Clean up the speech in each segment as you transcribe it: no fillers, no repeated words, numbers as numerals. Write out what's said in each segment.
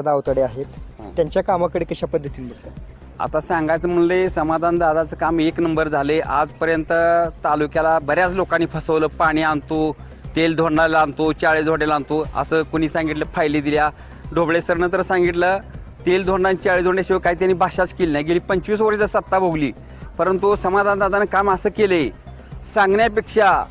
दादा अवताडे आहेत, त्यांच्या कामाकडे कशा पद्धतीने बघतात? आता सांगायचं म्हणले समाधान दादाचं काम एक नंबर झाले. आजपर्यंत तालुक्याला बऱ्याच लोकांनी फसवलं. पाणी आणतो, तेल धोंडायला आणतो, चाळे धोंड्याला आणतो असं कुणी सांगितलं, फायली दिल्या. ढोबळे सरनं तर सांगितलं तेल धोंडा आणि चाळे धोंड्याशिवाय काही त्यांनी भाषाच केली नाही. गेली 25 वर्ष सत्ता भोगली, परंतु समाधान दादानं काम असं केले सांगण्यापेक्षा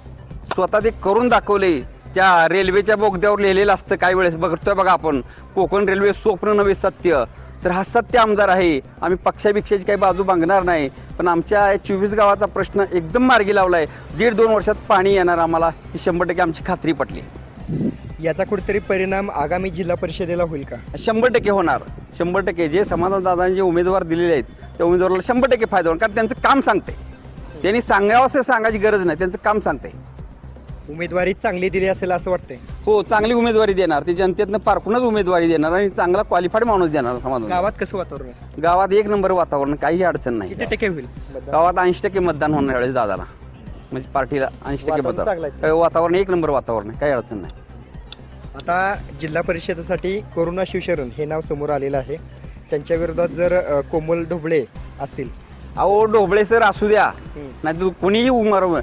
स्वतः ते करून दाखवले. त्या रेल्वेच्या बोगद्यावर लिहिलेलं असतं काही वेळेस, बघतोय बघा आपण, कोकण रेल्वे स्वप्न नव्हे सत्य. तर हा सत्य आमदार आहे. आम्ही पक्षाभिक्षाची काही बाजू बांगणार नाही, पण आमच्या 24 गावाचा प्रश्न एकदम मार्गी लावलाय. 1.5-2 वर्षात पाणी येणार आम्हाला, ही 100% आमची खात्री पटली. याचा कुठेतरी परिणाम आगामी जिल्हा परिषदेला होईल का? 100% होणार. 100% जे समाधान दादांनी जे उमेदवार दिलेले आहेत त्या उमेदवाराला 100% फायदा होणार, कारण त्यांचं काम सांगते. त्यांनी सांगावं असं सांगायची गरज नाही, त्यांचं काम सांगते. उमेदवारी चांगली दिली असेल असं वाटतंय? हो, चांगली उमेदवारी देणार. ते जनतेतनं पारखूनच उमेदवारी देणार आणि चांगला क्वालिफाईड माणूस देणार. समाधान गावात कसं वातावरण आहे? गावात एक नंबर वातावरण, काही अडचण नाही. किती टक्के होईल? गावात 80% मतदान होणार यावेळेस दादाला, म्हणजे पार्टीला 80% मतदान. वातावरण एक नंबर वातावरण आहे, काही अडचण नाही. आता जिल्हा परिषदेसाठी करुणा शिवशरण हे नाव समोर आलेलं आहे. त्यांच्या विरोधात जर कोमल ढोबळे असतील? अहो, ढोबळे सर असू द्या, नाही तर कोणीही उमेदवार,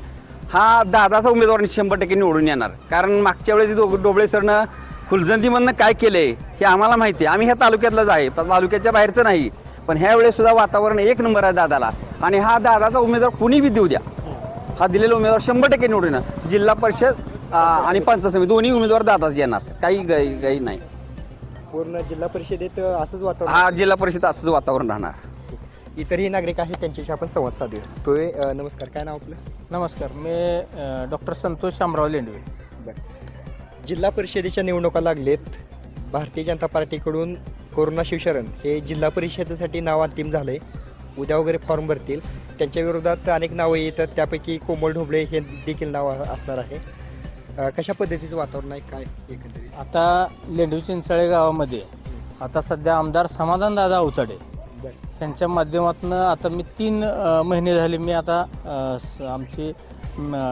हा दादाचा उमेदवार 100% निवडून येणार. कारण मागच्या वेळेस ढोबळे सरनं फुलजंतीमधनं काय केलंय हे आम्हाला माहिती आहे. आम्ही ह्या तालुक्यातलाच आहे, तालुक्याच्या बाहेरचं नाही. पण ह्या वेळेस सुद्धा वातावरण एक नंबर आहे दादाला. आणि हा दादाचा उमेदवार कुणी बी देऊ द्या, हा दिलेला उमेदवार 100% निवडून येणार. जिल्हा परिषद आणि पंचायत समिती दोन्ही उमेदवार दादाच येणार, काही काही नाही. पूर्ण जिल्हा परिषदेत असंच वातावरण? हा, जिल्हा परिषद असंच वातावरण राहणार. इतरही नागरिक आहेत, त्यांच्याशी आपण संवाद साधूया. तोय नमस्कार, काय नाव आपलं? नमस्कार, मी डॉक्टर संतोष शामराव लेंडवे. बरं, जिल्हा परिषदेच्या निवडणुका लागलेत. भारतीय जनता पार्टीकडून करुणा शिवशरण हे जिल्हा परिषदेसाठी नाव अंतिम झालंय. उद्या वगैरे फॉर्म भरतील. त्यांच्या विरोधात अनेक नावं येतात, त्यापैकी कोमल ढोबळे हे देखील नाव असणार आहे. कशा पद्धतीचं वातावरण आहे, काय एकंदरीत? आता लेंडवे चिंचाळे गावामध्ये आता सध्या आमदार समाधान दादा अवताडे यांच्या माध्यमातून आता मी 3 महिने झाले, मी आता आमची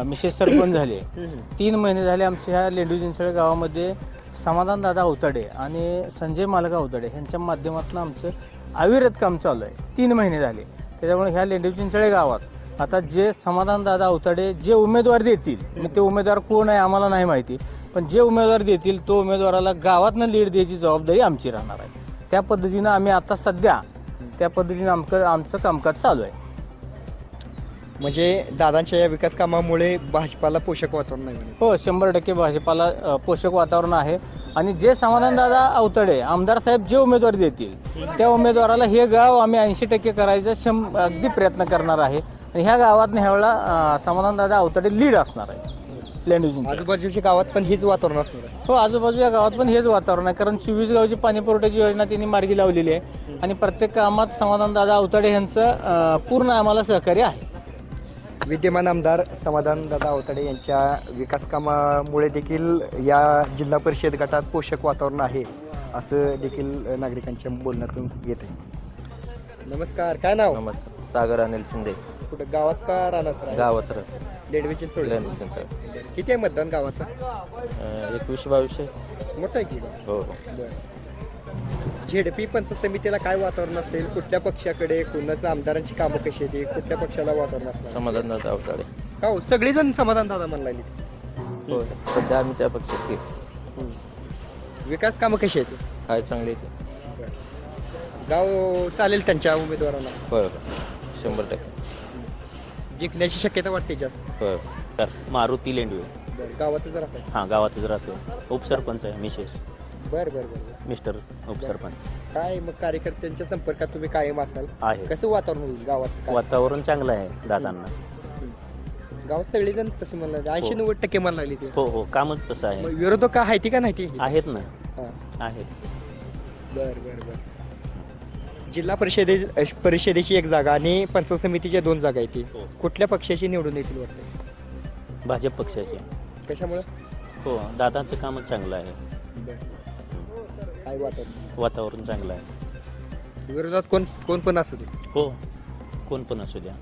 मिसेस सरपंच झाले. 3 महिने झाले आमच्या ह्या लेंडवे चिंचाळे गावामध्ये समाधान दादा अवताडे आणि संजय मालका अवताडे यांच्या माध्यमातून आमचं अविरत काम चालू आहे. 3 महिने झाले. त्याच्यामुळे ह्या लेंडवे चिंचाळे गावात आता जे समाधान दादा अवताडे जे उमेदवार देतील, मग ते उमेदवार कोण आहे आम्हाला नाही माहिती, पण जे उमेदवार देतील तो उमेदवाराला गावातनं लीड द्यायची जबाबदारी आमची राहणार आहे. त्या पद्धतीनं आम्ही आता सध्या त्या पद्धतीनं आमचं कामकाज चालू आहे. म्हणजे दादांच्या या विकास कामामुळे भाजपाला पोषक वातावरण नाही? हो, 100% भाजपाला पोषक वातावरण आहे. आणि जे समाधान दादा अवताडे आमदार साहेब जे उमेदवार देतील त्या उमेदवाराला हे गाव आम्ही 80% करायचं अगदी प्रयत्न करणार आहे. आणि ह्या गावात ह्यावेळेला समाधान दादा अवताडे लीड असणार आहे. लेंडवे आजूबाजूच्या गावात पण हेच वातावरण असणार आहे? हो, आजूबाजूच्या गावात पण हेच वातावरण आहे. कारण 24 गावची पाणी पुरवठ्याची योजना त्यांनी मार्गी लावलेली आहे आणि प्रत्येक कामात समाधान दादा अवताडे यांचं पूर्ण आम्हाला सहकार्य आहे. विद्यमान आमदार समाधान दादा अवताडे यांच्या विकास कामामुळे देखील या जिल्हा परिषद गटात पोषक वातावरण आहे, असं देखील नागरिकांच्या बोलण्यातून येत आहे. नमस्कार, काय नाव? नमस्कार, सागर अनिल शिंदे. कुठं गावात का राहणार? गावात लेंडवे चिंचोळे. किती आहे मतदान गावाचं? 21-22. मोठं आहे की? हो. बरं, झेडपी पंचायत समितीला काय वातावरण असेल? कुठल्या पक्षाकडे, कोणाचं आमदारांची कामं कशी येते, कुठल्या पक्षाला वातावरण असणार? समाधान दादा अवताडे. हो, सगळेजण समाधान दादा म्हणला. हो, सध्या आम्ही त्या पक्षात की विकास कामं कशी येते? काय चांगली येते. गाव चालेल त्यांच्या उमेदवारांना? होय, 100%. जिंकण्याची शक्यता वाटते जास्त? होय. मारुती लेंडवे. बरं, गावातच राहतात? हां, गावातच राहतो. उपसरपंच आहे मिसेस. बरं बरं बरं. मिस्टर उपसरपंच. काय मग कार्यकर्त्यांच्या संपर्कात तुम्ही कायम असाल? आहे. कसं वातावरण होईल गावात? वातावरण चांगलं आहे दादांना. गावात सगळेजण तसं म्हणलं 80-90% म्हणायला लागली ते. हो हो, कामच तसं आहे. मग विरोधक आहे ती का नाही ती? आहेत ना. हां. आहेत. बरं बरं बरं. जिल्हा परिषदेची 1 जागा आणि पंचायत समितीच्या 2 जागा येतील. हो. कुठल्या पक्षाची निवडून येतील वाटतं? भाजप पक्षाचे. कशामुळे? हो, दादांचं कामच चांगलं आहे. काय वातावरण? वातावरण चांगलं आहे. विरोधात कोण पण असू दे? हो, कोण पण असू द्या.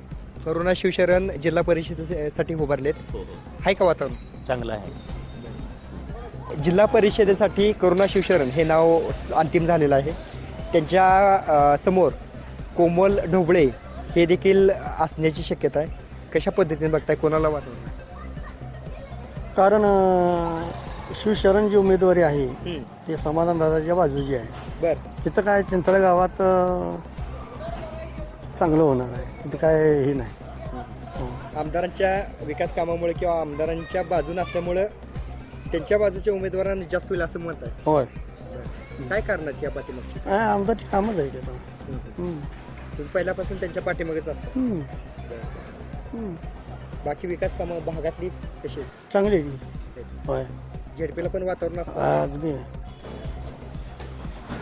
करुणा शिवशरण जिल्हा परिषदेसाठी उभारलेत. हो हो, आहे का वातावरण? चांगलं आहे. जिल्हा परिषदेसाठी करुणा शिवशरण हे नाव अंतिम झालेलं आहे. त्यांच्या समोर कोमल ढोबळे हे देखील असण्याची शक्यता आहे. कशा पद्धतीने बघताय, कोणाला वातावरण? कारण शिवशरण जी उमेदवारी आहे ते समाधान दादाच्या बाजूची आहे. बरं, तिथं काय चिंचळे गावात चांगलं होणार आहे. तिथं काय हे नाही. आमदारांच्या विकास कामामुळे किंवा आमदारांच्या बाजून असल्यामुळं त्यांच्या बाजूच्या उमेदवारांना जास्त होईल असं मत आहे. होय, काय करणार या पाठीमागची? आमदारची कामच आहे तिथं. तुम्ही पहिल्यापासून त्यांच्या पाठीमागेच असतात. बाकी विकास कामं भागातली कशी आहेत? चांगली आहे ती. होय, झेडपीला पण वातावरण असतं. अगदी.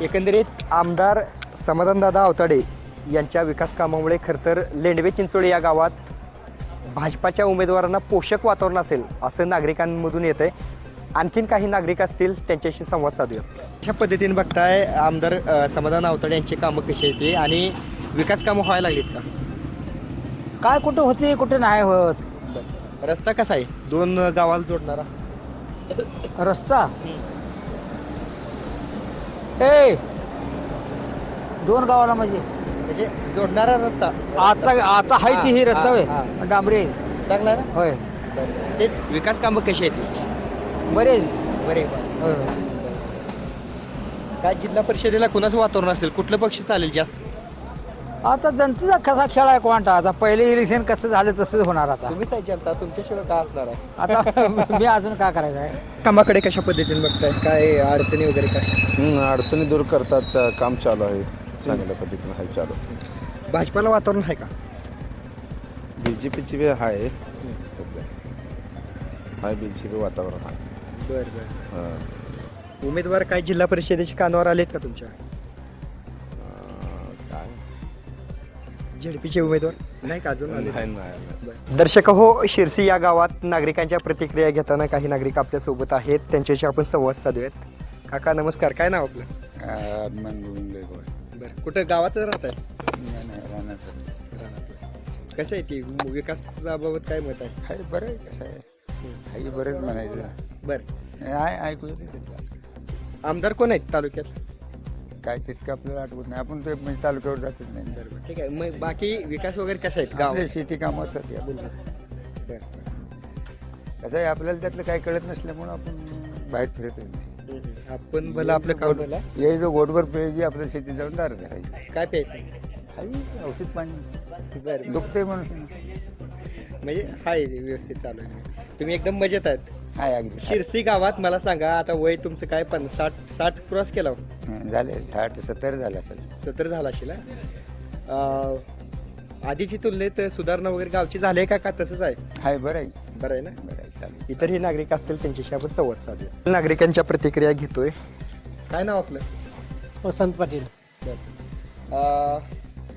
एकंदरीत आमदार समाधानदादा आवताडे यांच्या विकास कामामुळे खरं तर लेंडवे चिंचोळी या गावात भाजपाच्या उमेदवारांना पोषक वातावरण असेल असं नागरिकांमधून येत आहे. आणखीन काही नागरिक असतील त्यांच्याशी संवाद साधूया. अशा पद्धतीने बघताय आमदार समाधान आवताडे यांची कामं कशी येते आणि विकास कामं व्हायला लागलीत का? काय कुठं होते कुठे नाही होत. रस्ता कसा आहे दोन गावाला जोडणारा? रस्ता ए दोन गावाला म्हणजे जोडणारा रस्ता आता हाय ती ही रस्ता होय डांबरे चांगला आहे ना? होय तेच विकास कामं कशी आहेत? बरे बरे. काय जिल्हा परिषदेला कुणाचं वातावरण असेल, कुठलं पक्ष चालेल जास्त? आता जनतेचा कसा खेळ आहे कोणता. आता पहिले इलेक्शन कसं झालं तसंच होणार. आता तुम्ही काय जनता तुमच्याशिवाय काय असणार आहे? आता मी अजून काय करायचं आहे. कामाकडे कशा पद्धतीने बघताय, काय अडचणी वगैरे काय? अडचणी दूर करतात काम चालू आहे. चांगल्या पद्धतीने आहे चालू. भाजपाला वातावरण आहे का? BJPची बी आहे. हाय BJP वातावरण आहे. बरं बरं. उमेदवार काय जिल्हा परिषदेच्या कानावर आलेत का तुमच्या? काय झेडपीचे उमेदवार नाही का अजून आले? नाही. दर्शक हो, शिरसी या गावात नागरिकांच्या प्रतिक्रिया घेताना काही नागरिक आपल्या सोबत आहेत, त्यांच्याशी आपण संवाद साधूयात. काका नमस्कार, काय नाव आपलं? बरं, कुठं गावातच राहत आहे? कसं आहे ती विकासाबाबत काय मत आहे? हाय बरं आहे. कसं आहे बरंच म्हणायचं. बरं, ऐकू येते. आमदार कोण आहेत तालुक्यात? काय तितकं आपल्याला आठवत नाही. आपण ते म्हणजे तालुक्यावर जातच नाही. बरं, ठीक आहे. मग बाकी विकास वगैरे कसे आहेत गाव? आपल्या शेती कामासाठी आपण बरं. कसं आहे आपल्याला त्यातलं काही कळत नसल्यामुळं आपण बाहेर फिरतच नाही. आपण भलं आपलं काम भलं. ये जो गोडभर पेजी आपल्या शेतीत जाऊन दार धरायची. काय प्यायचं? हाय औषध पाणी बरं, दुखते म्हणून म्हणजे हाय व्यवस्थित चालू आहे. तुम्ही एकदम मजेत आहेत. हाय अगदी. शिरसी गावात मला सांगा, आता वय तुमचं काय 60 क्रॉस केला? झाले 60-70 झालं असेल. 70 झाला असेल. आधीची तुलनेत सुधारणा वगैरे गावची झाली आहे का तसंच आहे? हाय बरं आहे. बरं आहे ना? बरं आहे. चालेल. इतरही नागरिक असतील त्यांच्याशी आपण संवाद साधूया. नागरिकांच्या प्रतिक्रिया घेतोय. काय नाव आपलं? वसंत पाटील.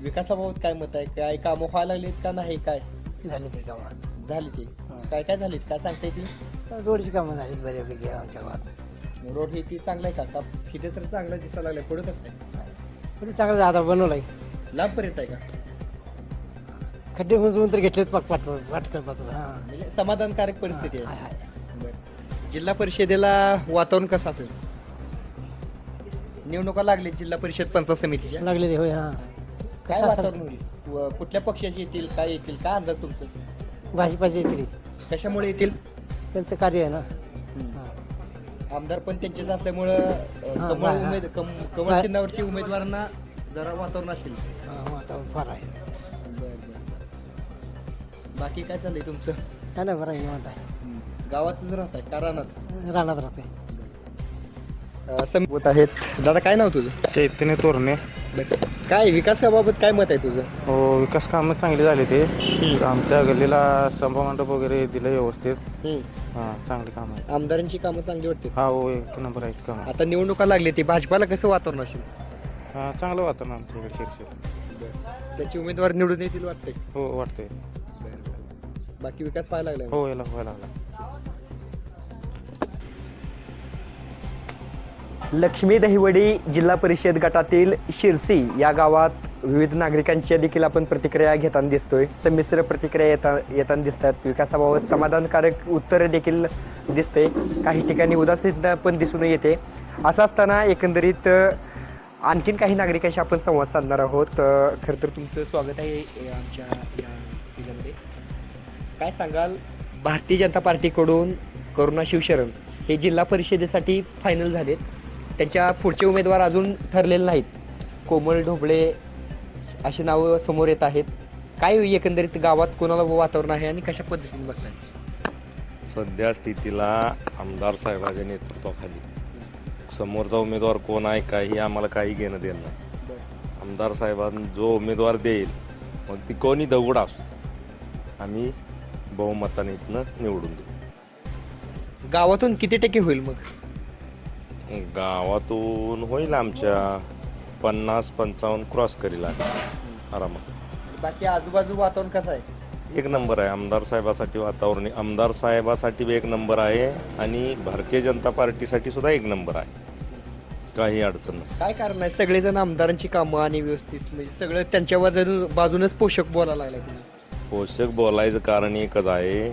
विकासाबाबत काय मत आहे? काय कामं व्हायला लागलीत का नाही? काय झाली ते कामं. झाली ती? काय काय झालीत काय सांगता येतील? रोडची कामं झालीत बऱ्यापैकी आमच्या गावात. रोड ही ती चांगला आहे का? किती तर चांगला दिसायला लागलाय, पुढे कसं आहे? पण चांगलं आता बनवलं आहे. लाभपर्यंत आहे का? खड्डे मजून तर घेतलेत पाठकळ. म्हणजे समाधानकारक परिस्थिती आहे. बरं. जिल्हा परिषदेला वातावरण कसं असेल? निवडणुका लागली जिल्हा परिषद पंचायत समितीच्या. लागले ते. होय. काय वातावरण होईल? कुठल्या पक्षाचे येतील, काय येतील, काय अंदाज तुमचं? भाजपाचे तरी कशामुळे येतील? त्यांचं कार्य आहे ना. आमदार पण त्यांचेच असल्यामुळं कमळ चिन्हावरची उमेदवारांना जरा वातावरण असेल. वातावरण फार आहे. बाकी काय चाललंय तुमचं? काय नाही, बरं आहे, निवांत आहे. गावातच राहत आहे का रानात? रानात राहते. समोर आहेत. दादा काय नाव तुझं? चैतन्य तोरणे. काय विकासाबाबत काय मत आहे तुझं? हो, विकास कामं चांगली झाली ते. आमच्या गल्लीला सभामंडप वगैरे दिलं व्यवस्थित. हां, चांगली कामं आहेत. आमदारांची कामं चांगली वाटते. हा हो, एक नंबर आहेत कामं. आता निवडणुका लागली ती भाजपाला कसं वातावरण असेल? हां, चांगलं वातावरण आमच्या इकडे शिरशीर. त्याचे उमेदवार निवडून येतील वाटते. हो, वाटतंय. बाकी विकास व्हायला लागला? हो, याला व्हायला लागला. लक्ष्मी दहिवडी जिल्हा परिषद गटातील शिरसी या गावात विविध नागरिकांच्या देखील आपण प्रतिक्रिया घेताना दिसतोय. संमिश्र प्रतिक्रिया येताना दिसतात. विकासाबाबत समाधानकारक उत्तरे देखील दिसते, काही ठिकाणी उदासीनता पण दिसून येते. असं असताना एकंदरीत आणखीन काही नागरिकांशी आपण संवाद साधणार आहोत. खरं तर तुमचं स्वागत आहे आमच्या या ह्याच्यामध्ये. काय सांगाल, भारतीय जनता पार्टीकडून करुणा शिवशरण हे जिल्हा परिषदेसाठी फायनल झालेत, त्यांच्या पुढचे उमेदवार अजून ठरलेले नाहीत. कोमल ढोबळे अशी नावं समोर येत आहेत. काय एकंदरीत गावात कोणाला वातावरण आहे आणि कशा पद्धतीने बघताय? सध्या स्थितीला आमदार साहेबांच्या नेतृत्वाखाली समोरचा उमेदवार कोण आहे काही आम्हाला काही घेणं देणं नाही. आमदार साहेबांना जो उमेदवार देईल मग ती कोणी दगड असो आम्ही बहुमताने इथनं निवडून देऊ. गावातून किती टक्के होईल मग? गावातून होईल आमच्या 50-55 क्रॉस करील आरामात. बाकी आजूबाजू वातावरण कसं आहे? एक नंबर आहे. आमदार साहेबासाठी वातावरण आमदार साहेबासाठी एक नंबर आहे आणि भारतीय जनता पार्टीसाठी सुद्धा एक नंबर आहे. काही अडचण नाही. काय कारण आहे? सगळेजण आमदारांची कामं आणि व्यवस्थित म्हणजे सगळं त्यांच्या बाजूनच पोषक बोलायला लागलाय तुम्ही. पोषक बोलायचं कारण एकच आहे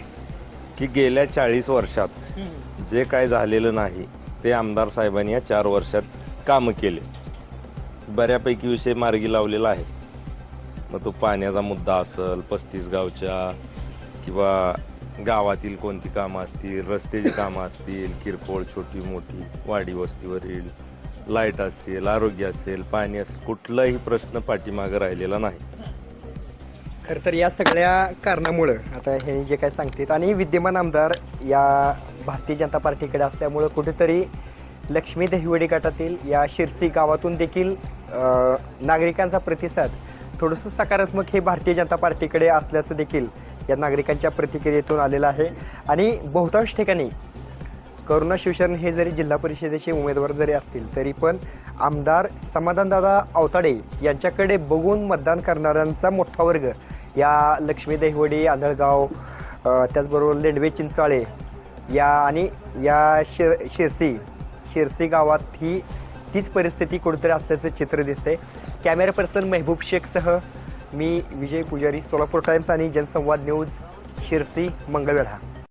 की गेल्या 40 वर्षात जे काय झालेलं नाही ते आमदार साहेबांनी या 4 वर्षात कामं केले. बऱ्यापैकी विषय मार्गी लावलेला आहे. मग तो पाण्याचा मुद्दा असेल, 35 गावच्या किंवा गावातील कोणती कामं असतील, रस्त्याची कामं असतील, किरकोळ छोटी मोठी वाडी वस्तीवरील लाईट असेल, आरोग्य असेल, पाणी असेल, कुठलाही प्रश्न पाठीमागं राहिलेला नाही. खरं तर या सगळ्या कारणामुळं आता हे जे काय सांगतात आणि विद्यमान आमदार या भारतीय जनता पार्टीकडे असल्यामुळं कुठेतरी लक्ष्मी दहिवडी गटातील या शिरसी गावातून देखील नागरिकांचा प्रतिसाद थोडंसं सकारात्मक हे भारतीय जनता पार्टीकडे असल्याचं देखील या नागरिकांच्या प्रतिक्रियेतून आलेलं आहे. आणि बहुतांश ठिकाणी करुणा शिवशरण हे जरी जिल्हा परिषदेचे उमेदवार जरी असतील तरी पण आमदार समाधानदादा आवताडे यांच्याकडे बघून मतदान करणाऱ्यांचा मोठा वर्ग या लक्ष्मी दहिवडी, आंधळगाव, त्याचबरोबर लेंडवे चिंचाळे या आणि या शिरसी गावात ही तीच परिस्थिती कुठेतरी असल्याचं चित्र दिसते. कॅमेरा पर्सन मेहबूब शेखसह मी विजय पुजारी, सोलापूर टाइम्स आणि जनसंवाद न्यूज, शिरसी, मंगळवेढा.